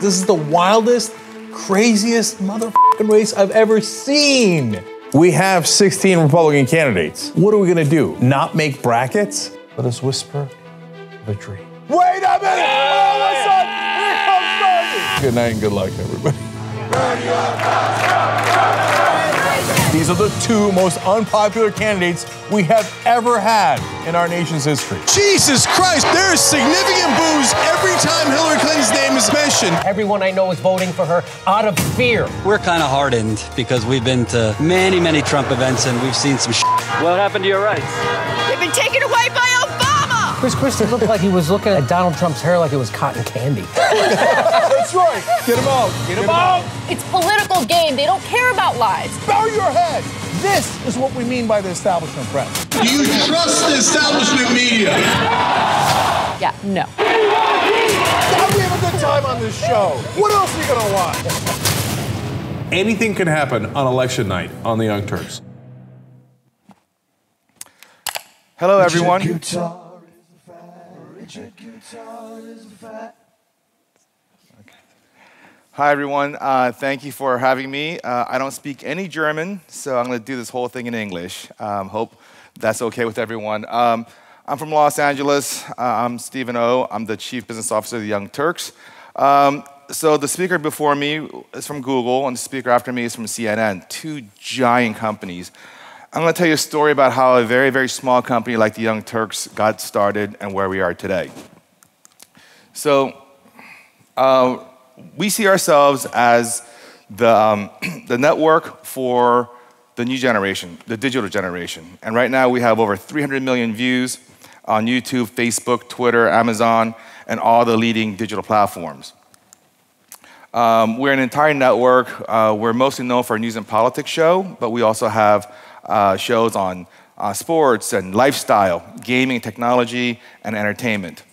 This is the wildest, craziest motherfucking race I've ever seen. We have 16 Republican candidates. What are we gonna do? Not make brackets? Let us whisper of a dream. Wait a minute! All of a sudden, here comes Bernie! Good night and good luck, everybody. These are the two most unpopular candidates we have ever had in our nation's history. Jesus Christ, there is significant boos every time Hillary Clinton's name is mentioned. Everyone I know is voting for her out of fear. We're kind of hardened because we've been to many, many Trump events and we've seen some shit. What happened to your rights? They've been taken away by Obama! Chris Christie looked like he was looking at Donald Trump's hair like it was cotton candy. That's right. Get him out. Get him out. It's political game. They don't care about lives. Bow your head. This is what we mean by the establishment press. Do you trust the establishment media? Yeah, no. God, we have a good time on this show. What else are you gonna watch? Anything can happen on election night on the Young Turks. Hello, everyone. Hi, everyone. Thank you for having me. I don't speak any German, so I'm going to do this whole thing in English. Hope that's okay with everyone. I'm from Los Angeles. I'm Stephen O. I'm the Chief Business Officer of the Young Turks. So the speaker before me is from Google, and the speaker after me is from CNN, two giant companies. I'm going to tell you a story about how a very, very small company like the Young Turks got started and where we are today. So we see ourselves as the network for the new generation, the digital generation. And right now we have over 300 million views on YouTube, Facebook, Twitter, Amazon, and all the leading digital platforms. We're an entire network. We're mostly known for our news and politics show, but we also have shows on sports and lifestyle, gaming, technology, and entertainment.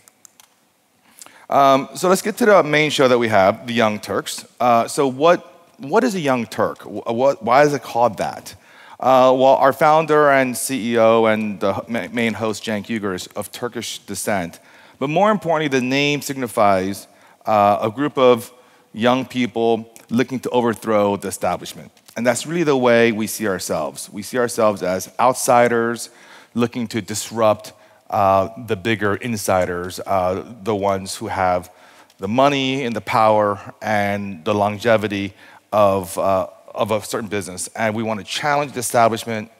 So let's get to the main show that we have, the Young Turks. So what is a Young Turk? Why is it called that? Well, our founder and CEO and the main host, Cenk Uygur, is of Turkish descent. But more importantly, the name signifies a group of young people looking to overthrow the establishment. And that's really the way we see ourselves. We see ourselves as outsiders looking to disrupt the bigger insiders, the ones who have the money and the power and the longevity of a certain business. And we want to challenge the establishment,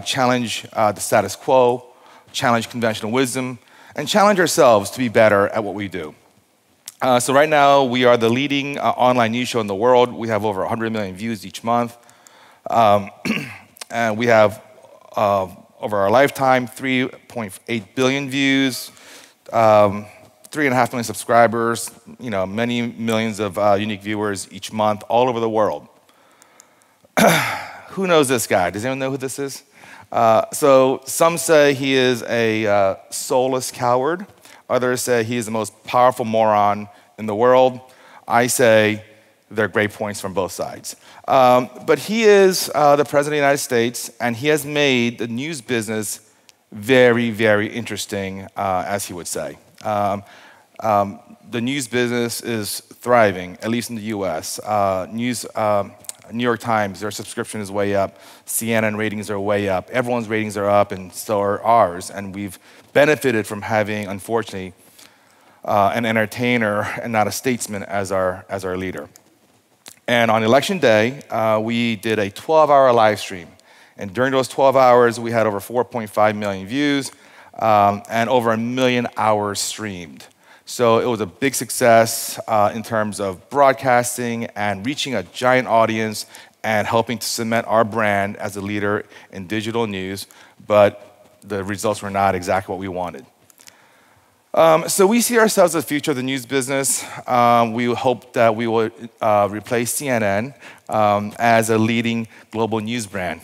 challenge the status quo, challenge conventional wisdom, and challenge ourselves to be better at what we do. So right now, we are the leading online news show in the world. We have over 100 million views each month. And we have, over our lifetime, 3.8 billion views, 3.5 million subscribers, many millions of unique viewers each month all over the world. Who knows this guy? Does anyone know who this is? So some say he is a soulless coward. Others say he is the most powerful moron in the world. I say they're great points from both sides. But he is the President of the United States, and he has made the news business very, very interesting, as he would say. The news business is thriving, at least in the US. New York Times, their subscription is way up. CNN ratings are way up. Everyone's ratings are up, and so are ours. And we've benefited from having, unfortunately, an entertainer and not a statesman as our leader. And on election day, we did a 12-hour live stream. And during those 12 hours, we had over 4.5 million views and over 1 million hours streamed. So it was a big success in terms of broadcasting and reaching a giant audience and helping to cement our brand as a leader in digital news, but the results were not exactly what we wanted. So we see ourselves as the future of the news business. We hope that we will replace CNN as a leading global news brand.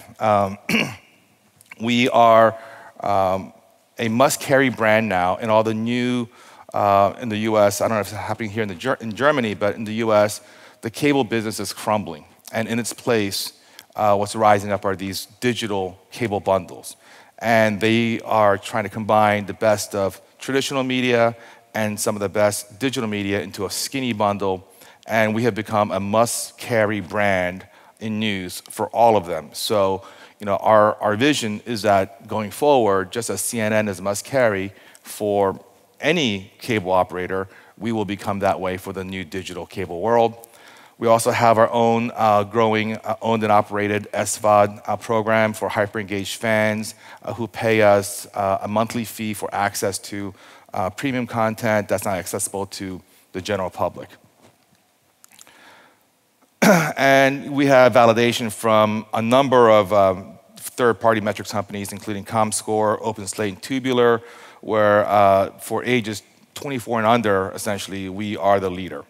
We are a must-carry brand now in all the new, in the US, I don't know if it's happening here in Germany, but in the US, the cable business is crumbling. And in its place, what's rising up are these digital cable bundles. And they are trying to combine the best of traditional media and some of the best digital media into a skinny bundle. and we have become a must-carry brand in news for all of them. So, our vision is that going forward, just as CNN is a must-carry for any cable operator, we will become that way for the new digital cable world. We also have our own growing owned and operated SVOD program for hyper-engaged fans who pay us a monthly fee for access to premium content that's not accessible to the general public. And we have validation from a number of third-party metrics companies, including ComScore, OpenSlate, and Tubular, where for ages 24 and under, essentially, we are the leader.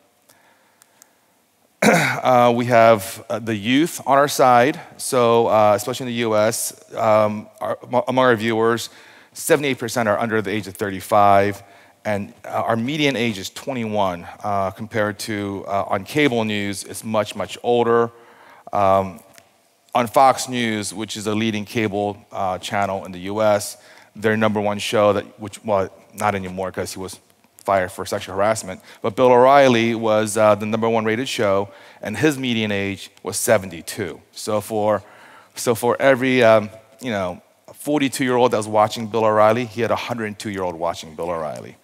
We have the youth on our side. So especially in the US, among our viewers, 78% are under the age of 35, and our median age is 21, compared to on cable news, it's much, much older. On Fox News, which is a leading cable channel in the US, their #1 show, well, not anymore because he was fired for sexual harassment, but Bill O'Reilly was the #1 rated show, and his median age was 72. So for every 42-year-old that was watching Bill O'Reilly, he had a 102-year-old watching Bill O'Reilly.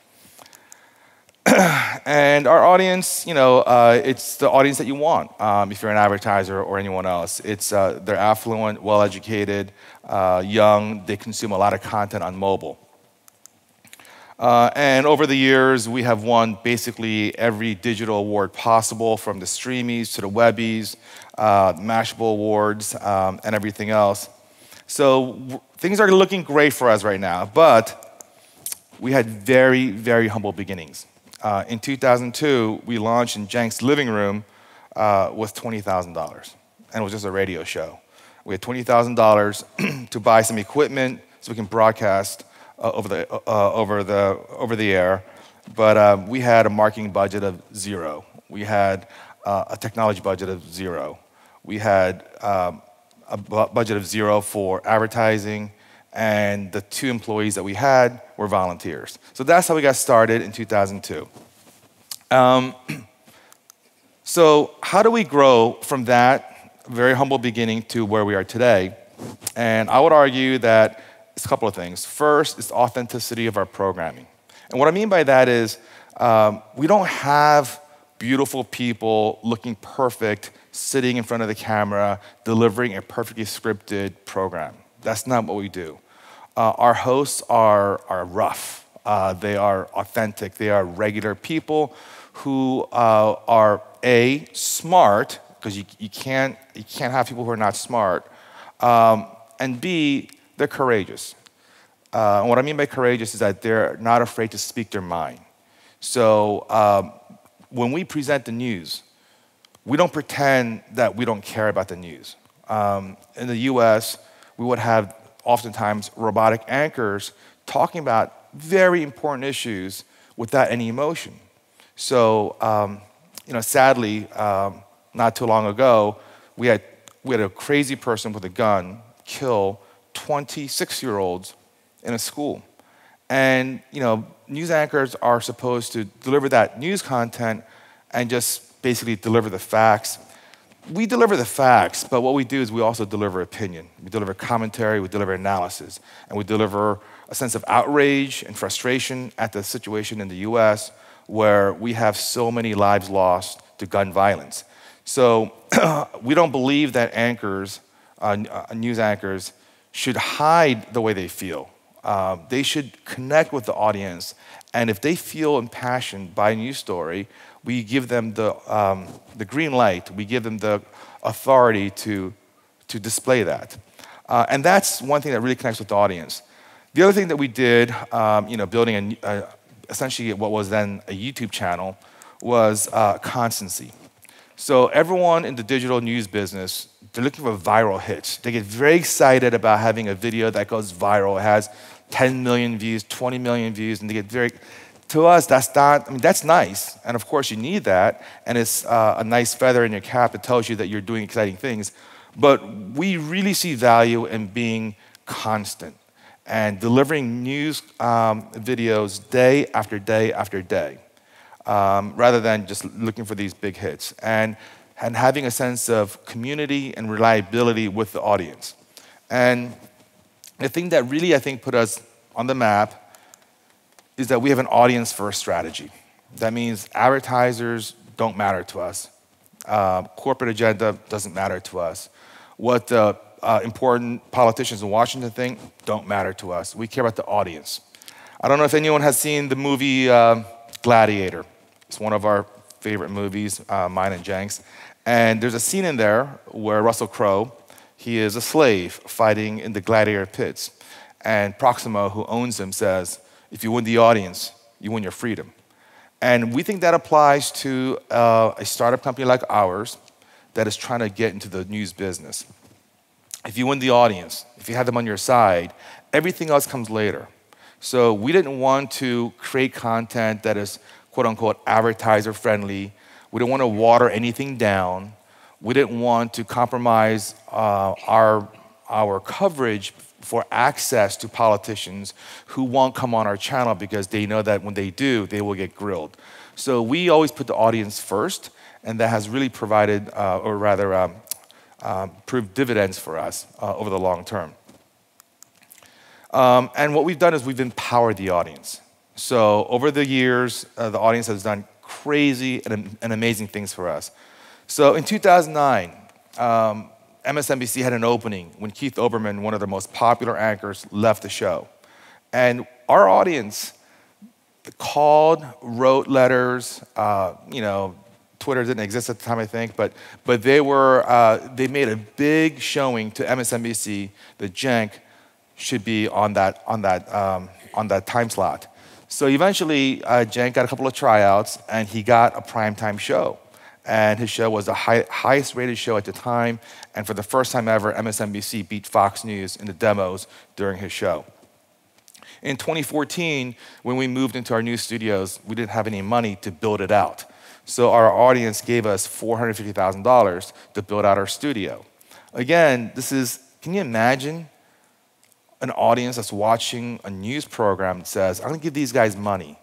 And our audience, it's the audience that you want if you're an advertiser or anyone else. They're affluent, well-educated, young. They consume a lot of content on mobile. And over the years, we have won basically every digital award possible, from the Streamies to the Webbies, Mashable Awards, and everything else. So things are looking great for us right now, but we had very, very humble beginnings. In 2002, we launched in Jank's living room with $20,000, and it was just a radio show. We had $20,000 to buy some equipment so we can broadcast over the air, but we had a marketing budget of zero. We had a technology budget of zero. We had a budget of zero for advertising, and the 2 employees that we had were volunteers. So that's how we got started in 2002. So how do we grow from that very humble beginning to where we are today? And I would argue that it's a couple of things. First, it's the authenticity of our programming. And what I mean by that is we don't have beautiful people looking perfect, sitting in front of the camera, delivering a perfectly scripted program. That's not what we do. Our hosts are rough. They are authentic. They are regular people who are A, smart, because you can't have people who are not smart, and B, they're courageous. And what I mean by courageous is that they're not afraid to speak their mind. So when we present the news, we don't pretend that we don't care about the news. In the US, we would have oftentimes robotic anchors talking about very important issues without any emotion. So, sadly, not too long ago, we had a crazy person with a gun kill 26-year-olds in a school. And, news anchors are supposed to deliver that news content and just basically deliver the facts. We deliver the facts, but what we do is we also deliver opinion. We deliver commentary, we deliver analysis, and we deliver a sense of outrage and frustration at the situation in the US where we have so many lives lost to gun violence. So we don't believe that anchors, news anchors, should hide the way they feel. They should connect with the audience, and if they feel impassioned by a news story, we give them the green light. We give them the authority to display that. And that's one thing that really connects with the audience. The other thing that we did, building essentially what was then a YouTube channel, was constancy. So everyone in the digital news business, they're looking for viral hits. They get very excited about having a video that goes viral. It has 10 million views, 20 million views, and they get very... To us, that's nice, and of course you need that, and it's a nice feather in your cap that tells you that you're doing exciting things, but we really see value in being constant and delivering news videos day after day after day. rather than just looking for these big hits. And having a sense of community and reliability with the audience. And the thing that really, I think, put us on the map is that we have an audience-first strategy. That means advertisers don't matter to us. Corporate agenda doesn't matter to us. What the important politicians in Washington think don't matter to us. We care about the audience. I don't know if anyone has seen the movie Gladiator. It's one of our favorite movies, mine and Jenks. And there's a scene in there where Russell Crowe, he is a slave fighting in the gladiator pits. And Proximo, who owns him, says, if you win the audience, you win your freedom. And we think that applies to a startup company like ours that is trying to get into the news business. If you win the audience, if you have them on your side, everything else comes later. So we didn't want to create content that is quote unquote advertiser friendly. We didn't want to water anything down. We didn't want to compromise our coverage for access to politicians who won't come on our channel because they know that when they do, they will get grilled. So we always put the audience first, and that has really provided, or rather proved dividends for us over the long term. And what we've done is we've empowered the audience. So over the years, the audience has done crazy and amazing things for us. So in 2009, MSNBC had an opening when Keith Olbermann, one of the most popular anchors, left the show. And our audience called, wrote letters, Twitter didn't exist at the time, I think, but they made a big showing to MSNBC that Cenk should be on that time slot. So eventually, Cenk got a couple of tryouts, and he got a primetime show. And his show was the highest rated show at the time, and for the first time ever, MSNBC beat Fox News in the demos during his show. In 2014, when we moved into our new studios, we didn't have any money to build it out. So our audience gave us $450,000 to build out our studio. Again, can you imagine an audience that's watching a news program that says, I'm gonna give these guys money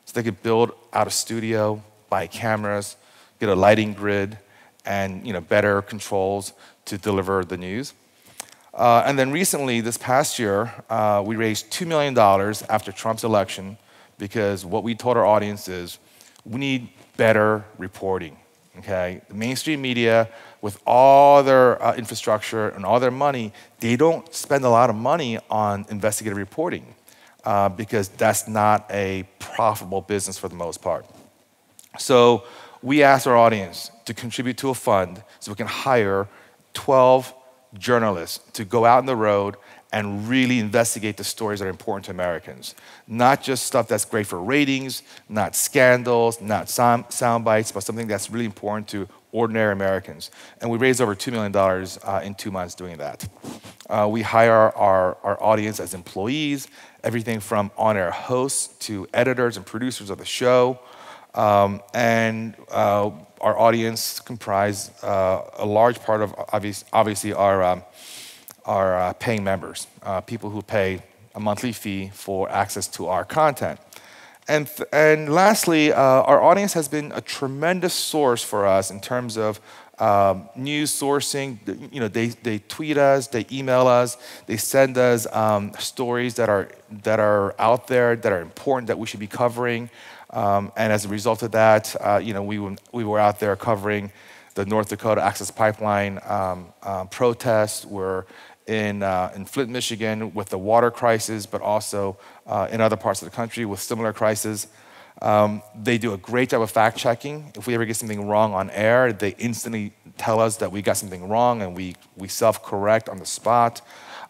so they could build out a studio, buy cameras, get a lighting grid, and better controls to deliver the news. And then recently, this past year, we raised $2 million after Trump's election because what we told our audience is we need better reporting, okay? The mainstream media, with all their infrastructure and all their money, they don't spend a lot of money on investigative reporting because that's not a profitable business for the most part. So we asked our audience to contribute to a fund so we can hire 12 journalists to go out on the road and really investigate the stories that are important to Americans. Not just stuff that's great for ratings, not scandals, not sound bites, but something that's really important to ordinary Americans. And we raised over $2 million in 2 months doing that. We hire our audience as employees, everything from on-air hosts to editors and producers of the show. And our audience comprise a large part of obviously our paying members, people who pay a monthly fee for access to our content. And lastly, our audience has been a tremendous source for us in terms of news sourcing. They tweet us, they email us, they send us stories that are out there, that are important, that we should be covering. And as a result of that, we were out there covering the North Dakota Access Pipeline protests. We're in Flint, Michigan with the water crisis, but also in other parts of the country with similar crises. They do a great job of fact-checking. If we ever get something wrong on air, they instantly tell us that we got something wrong, and we self-correct on the spot.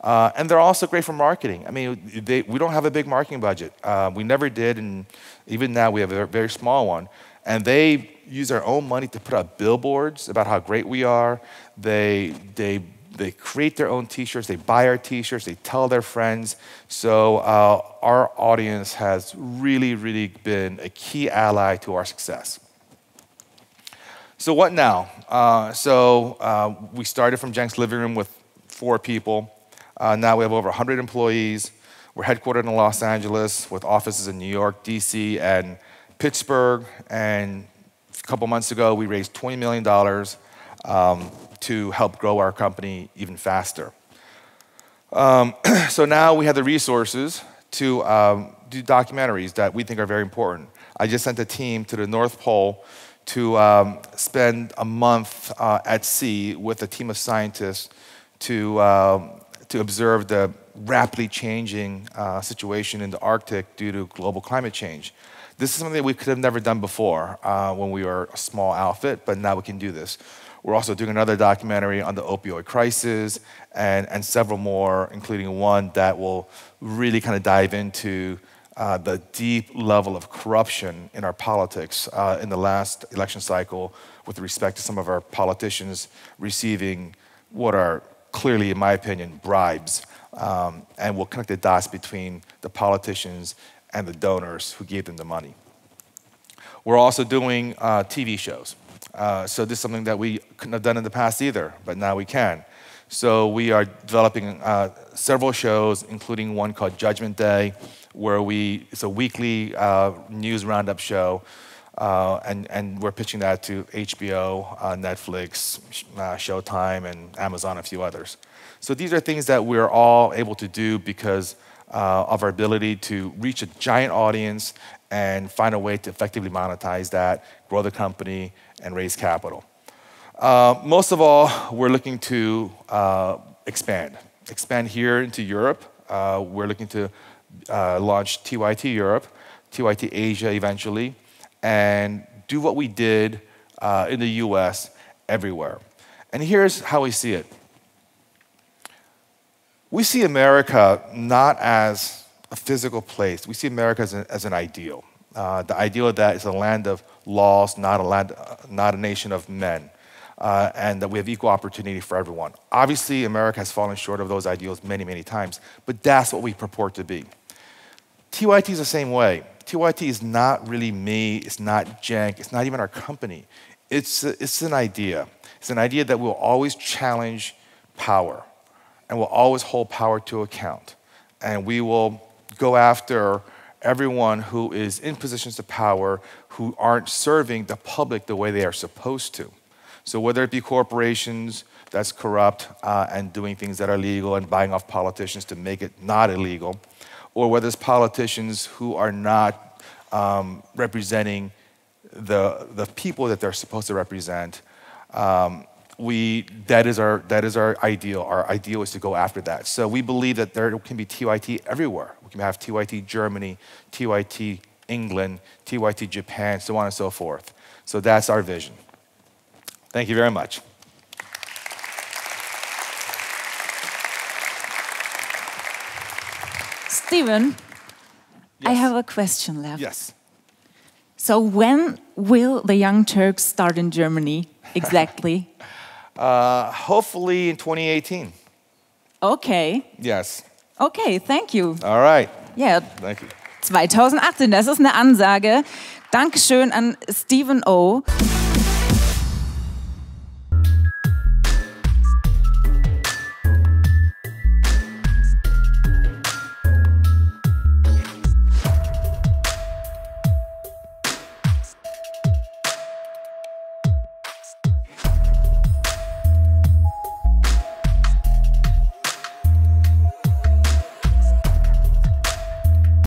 And they're also great for marketing. I mean, we don't have a big marketing budget. We never did, and even now we have a very small one. And they use their own money to put up billboards about how great we are. They create their own T-shirts. They buy our T-shirts. They tell their friends. So our audience has really, really been a key ally to our success. So what now? We started from Cenk's living room with 4 people. Now we have over 100 employees. We're headquartered in Los Angeles with offices in New York, DC, and Pittsburgh, and a couple months ago, we raised $20 million to help grow our company even faster. So now we have the resources to do documentaries that we think are very important. I just sent a team to the North Pole to spend a month at sea with a team of scientists to observe the rapidly changing situation in the Arctic due to global climate change. This is something that we could have never done before when we were a small outfit, but now we can do this. We're also doing another documentary on the opioid crisis and several more, including one that will really kind of dive into the deep level of corruption in our politics in the last election cycle with respect to some of our politicians receiving what are clearly, in my opinion, bribes. And we'll connect the dots between the politicians and the donors who gave them the money. We're also doing TV shows. So this is something that we couldn't have done in the past either, but now we can. So we are developing several shows, including one called Judgment Day, where it's a weekly news roundup show, and we're pitching that to HBO, Netflix, Showtime, and Amazon, a few others. So these are things that we're all able to do because of our ability to reach a giant audience and find a way to effectively monetize that, grow the company, and raise capital. Most of all, we're looking to expand here into Europe. We're looking to launch TYT Europe, TYT Asia eventually, and do what we did in the US everywhere. And here's how we see it. We see America not as a physical place. We see America as an ideal. The ideal that it's a land of laws, not a nation of men, and that we have equal opportunity for everyone. Obviously, America has fallen short of those ideals many, many times, but that's what we purport to be. TYT is the same way. TYT is not really me, it's not Cenk, it's not even our company. It's an idea. It's an idea that will always challenge power and will always hold power to account. And we will go after everyone who is in positions of power who aren't serving the public the way they are supposed to. So whether it be corporations that's corrupt and doing things that are illegal and buying off politicians to make it not illegal, or whether it's politicians who are not representing the people that they're supposed to represent, that is our ideal. Our ideal is to go after that. So we believe that there can be TYT everywhere. We can have TYT Germany, TYT England, TYT Japan, so on and so forth. So that's our vision. Thank you very much. Steven, Yes. I have a question left. Yes. So when will the Young Turks start in Germany exactly? Hopefully in 2018. Okay. Yes. Okay, thank you. All right. Ja, Thank you. 2018, das ist eine Ansage. Dankeschön an Steven O.